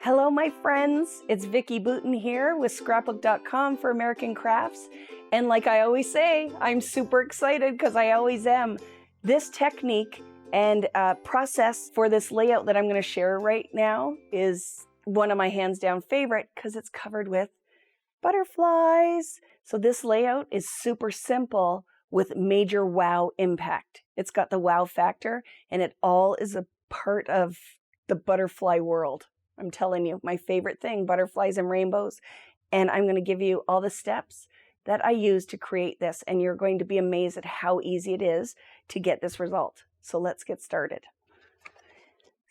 Hello, my friends. It's Vicki Boutin here with Scrapbook.com for American Crafts. And like I always say, I'm super excited because I always am. This technique and process for this layout that I'm going to share right now is one of my hands down favorite because it's covered with butterflies. So this layout is super simple with major wow impact. It's got the wow factor and it all is a part of the butterfly world. I'm telling you, my favorite thing, butterflies and rainbows. And I'm going to give you all the steps that I use to create this. And you're going to be amazed at how easy it is to get this result. So let's get started.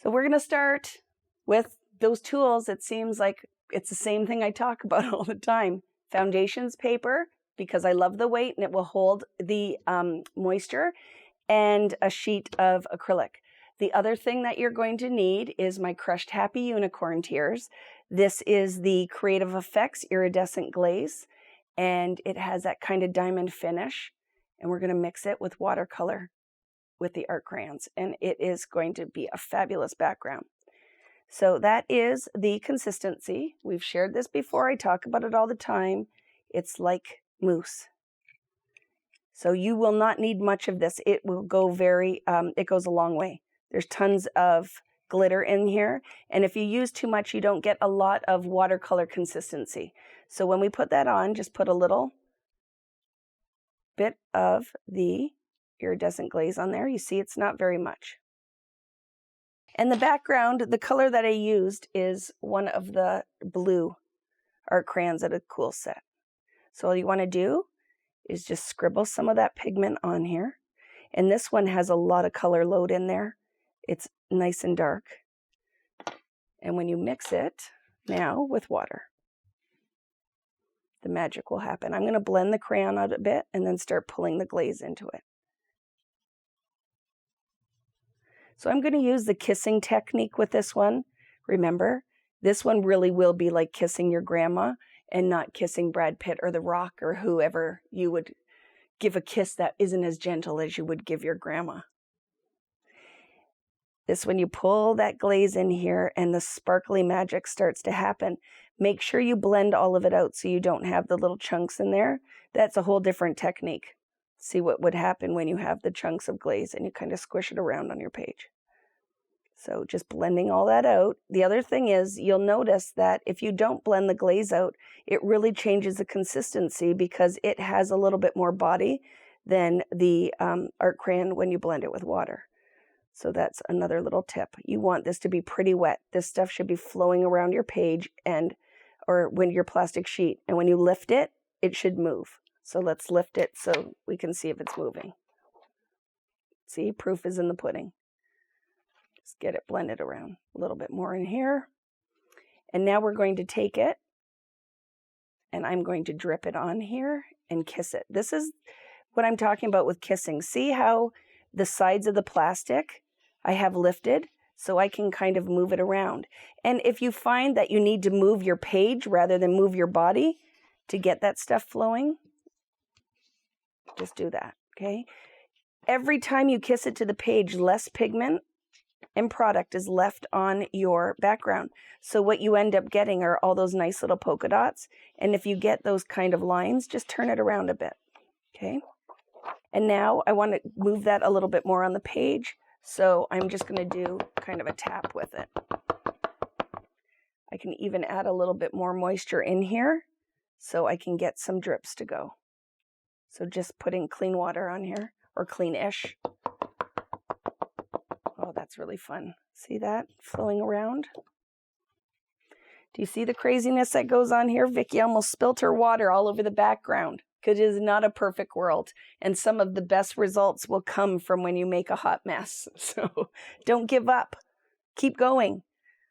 So we're going to start with those tools. It seems like it's the same thing I talk about all the time. Foundations paper, because I love the weight and it will hold the moisture, and a sheet of acrylic. The other thing that you're going to need is my crushed happy unicorn tears. This is the Creative Effects Iridescent Glaze, and it has that kind of diamond finish. And we're going to mix it with watercolor with the art crayons, and it is going to be a fabulous background. So that is the consistency. We've shared this before. I talk about it all the time. It's like mousse. So you will not need much of this. It will go it goes a long way. There's tons of glitter in here, and if you use too much, you don't get a lot of watercolor consistency. So when we put that on, just put a little bit of the iridescent glaze on there. You see it's not very much. And the background, the color that I used is one of the blue art crayons at a cool set. So all you want to do is just scribble some of that pigment on here. And this one has a lot of color load in there. It's nice and dark. And when you mix it now with water, the magic will happen. I'm going to blend the crayon out a bit and then start pulling the glaze into it. So I'm going to use the kissing technique with this one. Remember, this one really will be like kissing your grandma and not kissing Brad Pitt or The Rock or whoever you would give a kiss that isn't as gentle as you would give your grandma. This, when you pull that glaze in here and the sparkly magic starts to happen, make sure you blend all of it out so you don't have the little chunks in there. That's a whole different technique. See what would happen when you have the chunks of glaze and you kind of squish it around on your page. So just blending all that out. The other thing is you'll notice that if you don't blend the glaze out, it really changes the consistency because it has a little bit more body than the art crayon when you blend it with water. So that's another little tip. You want this to be pretty wet. This stuff should be flowing around your page or when your plastic sheet. And when you lift it, it should move. So let's lift it so we can see if it's moving. See, proof is in the pudding. Just get it blended around a little bit more in here. And now we're going to take it and I'm going to drip it on here and kiss it. This is what I'm talking about with kissing. See how the sides of the plastic I have lifted so I can kind of move it around. And if you find that you need to move your page rather than move your body to get that stuff flowing, just do that, okay? Every time you kiss it to the page, less pigment and product is left on your background. So what you end up getting are all those nice little polka dots. And if you get those kind of lines, just turn it around a bit, okay? And now I want to move that a little bit more on the page. So I'm just going to do kind of a tap with it. I can even add a little bit more moisture in here so I can get some drips to go. So just putting clean water on here, or clean-ish. Oh, that's really fun. See that flowing around? Do you see the craziness that goes on here? Vicki almost spilt her water all over the background. Because it is not a perfect world. And some of the best results will come from when you make a hot mess. So don't give up. Keep going.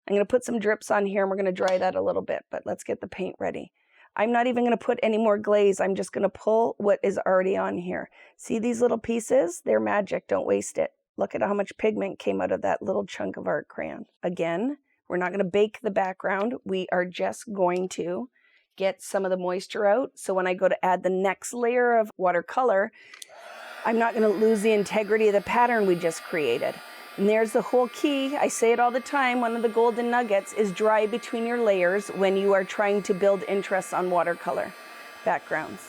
I'm going to put some drips on here and we're going to dry that a little bit. But let's get the paint ready. I'm not even going to put any more glaze. I'm just going to pull what is already on here. See these little pieces? They're magic. Don't waste it. Look at how much pigment came out of that little chunk of art crayon. Again, we're not going to bake the background. We are just going to get some of the moisture out. So when I go to add the next layer of watercolor, I'm not going to lose the integrity of the pattern we just created. And there's the whole key. I say it all the time. One of the golden nuggets is dry between your layers when you are trying to build interest on watercolor backgrounds.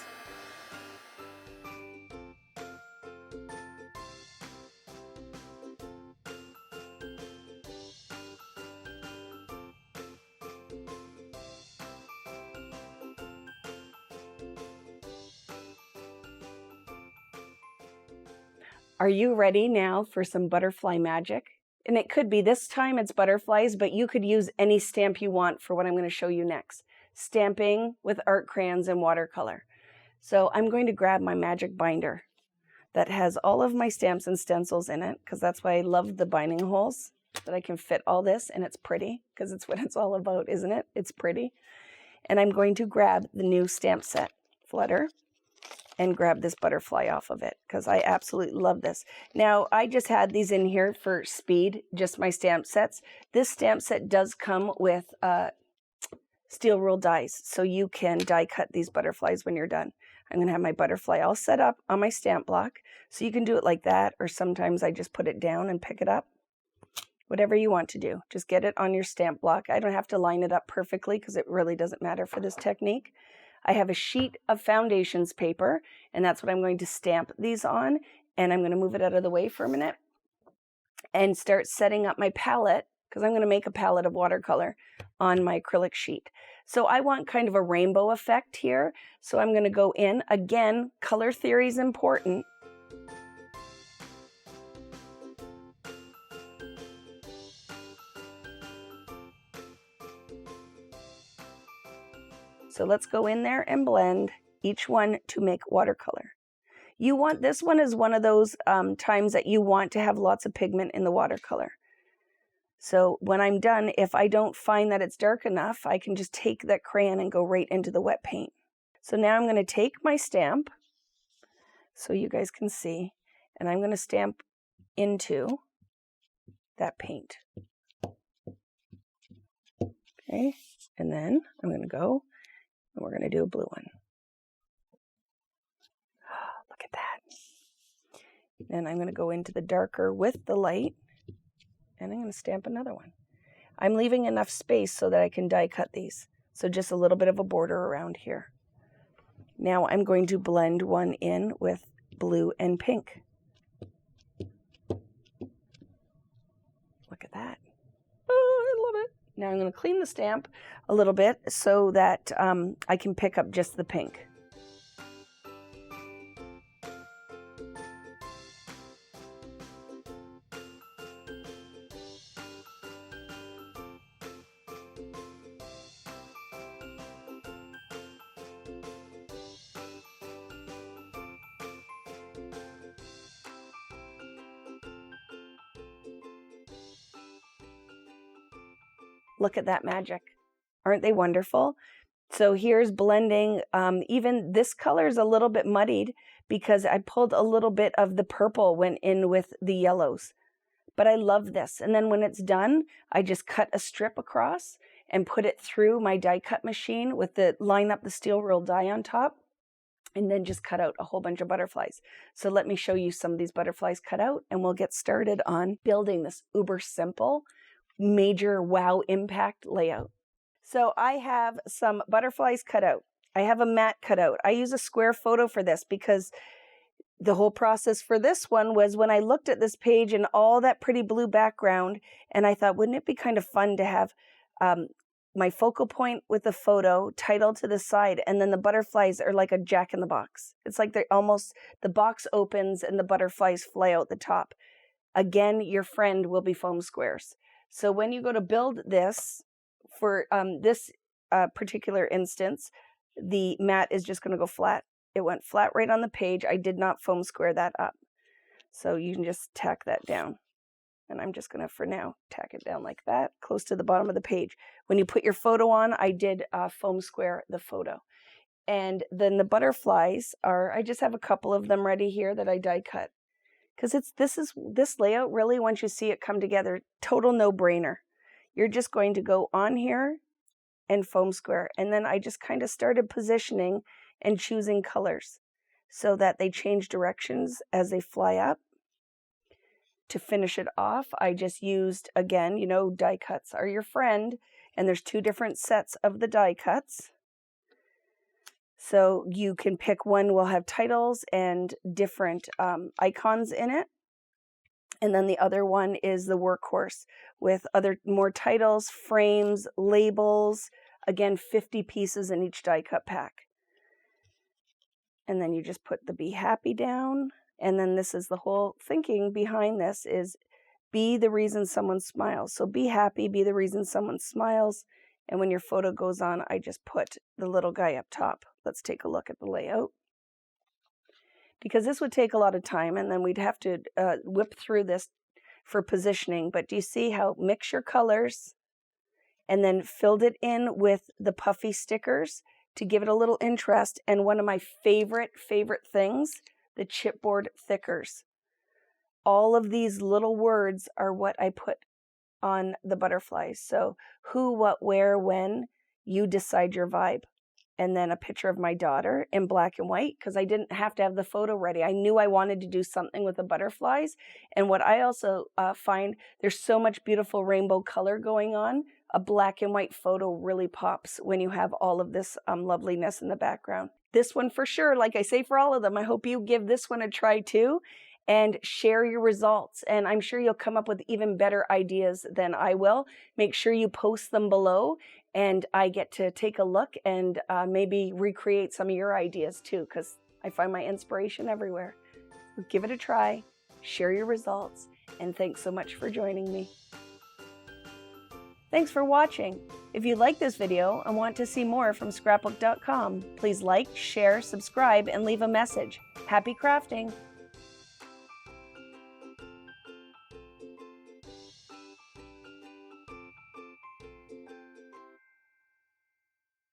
Are you ready now for some butterfly magic? And it could be, this time it's butterflies, but you could use any stamp you want for what I'm going to show you next. Stamping with art crayons and watercolor. So I'm going to grab my magic binder that has all of my stamps and stencils in it, because that's why I love the binding holes, that I can fit all this, and it's pretty, because it's what it's all about, isn't it? It's pretty. And I'm going to grab the new stamp set, Flutter, and grab this butterfly off of it, because I absolutely love this. Now, I just had these in here for speed, just my stamp sets. This stamp set does come with steel rule dies, so you can die cut these butterflies when you're done. I'm going to have my butterfly all set up on my stamp block, so you can do it like that, or sometimes I just put it down and pick it up. Whatever you want to do, just get it on your stamp block. I don't have to line it up perfectly because it really doesn't matter for this technique. I have a sheet of foundations paper, and that's what I'm going to stamp these on. And I'm going to move it out of the way for a minute and start setting up my palette, because I'm going to make a palette of watercolor on my acrylic sheet. So I want kind of a rainbow effect here. So I'm going to go in. Again, color theory is important. So let's go in there and blend each one to make watercolor. You want, this one is one of those times that you want to have lots of pigment in the watercolor. So when I'm done, if I don't find that it's dark enough, I can just take that crayon and go right into the wet paint. So now I'm going to take my stamp, so you guys can see, and I'm going to stamp into that paint. Okay, and then I'm going to go, and we're going to do a blue one. Oh, look at that. Then I'm going to go into the darker with the light, and I'm going to stamp another one. I'm leaving enough space so that I can die cut these. So just a little bit of a border around here. Now I'm going to blend one in with blue and pink. Look at that. Oh, I love it. Now I'm going to clean the stamp a little bit so that I can pick up just the pink. Look at that magic. Aren't they wonderful? So here's blending. Even this color is a little bit muddied because I pulled a little bit of the purple went in with the yellows. But I love this. And then when it's done, I just cut a strip across and put it through my die cut machine with the line up the steel rule die on top, and then just cut out a whole bunch of butterflies. So let me show you some of these butterflies cut out, and we'll get started on building this uber simple major wow impact layout. So I have some butterflies cut out. I have a mat cut out. I use a square photo for this because the whole process for this one was when I looked at this page and all that pretty blue background, and I thought, wouldn't it be kind of fun to have my focal point with the photo, title to the side, and then the butterflies are like a jack in the box. It's like they're almost, the box opens and the butterflies fly out the top. Again, your friend will be foam squares. So when you go to build this, for this particular instance, the mat is just going to go flat. It went flat right on the page. I did not foam square that up. So you can just tack that down. And I'm just going to, for now, tack it down like that, close to the bottom of the page. When you put your photo on, I did foam square the photo. And then the butterflies are, I just have a couple of them ready here that I die cut. Because this layout really, once you see it come together, total no-brainer. You're just going to go on here and foam square. And then I just kind of started positioning and choosing colors so that they change directions as they fly up. to finish it off, I just used, again, you know, die cuts are your friend, and there's 2 different sets of the die cuts. So you can pick one will have titles and different icons in it. And then the other one is the workhorse with more titles, frames, labels, again, 50 pieces in each die cut pack. And then you just put the be happy down. And then this is the whole thinking behind this is be the reason someone smiles. So be happy, be the reason someone smiles. And when your photo goes on, I just put the little guy up top. Let's take a look at the layout. Because this would take a lot of time, and then we'd have to whip through this for positioning. But do you see how mix your colors and then filled it in with the puffy stickers to give it a little interest? And one of my favorite things, the chipboard thickers. All of these little words are what I put on the butterflies. So who, what, where, when, you decide your vibe. And then a picture of my daughter in black and white, because I didn't have to have the photo ready. I knew I wanted to do something with the butterflies. And what I also find, there's so much beautiful rainbow color going on. A black and white photo really pops when you have all of this loveliness in the background. This one for sure, like I say for all of them, I hope you give this one a try too and share your results. And I'm sure you'll come up with even better ideas than I will. Make sure you post them below, and I get to take a look and maybe recreate some of your ideas too, because I find my inspiration everywhere. So give it a try, share your results, and thanks so much for joining me. Thanks for watching. If you like this video and want to see more from Scrapbook.com, please like, share, subscribe, and leave a message. Happy crafting!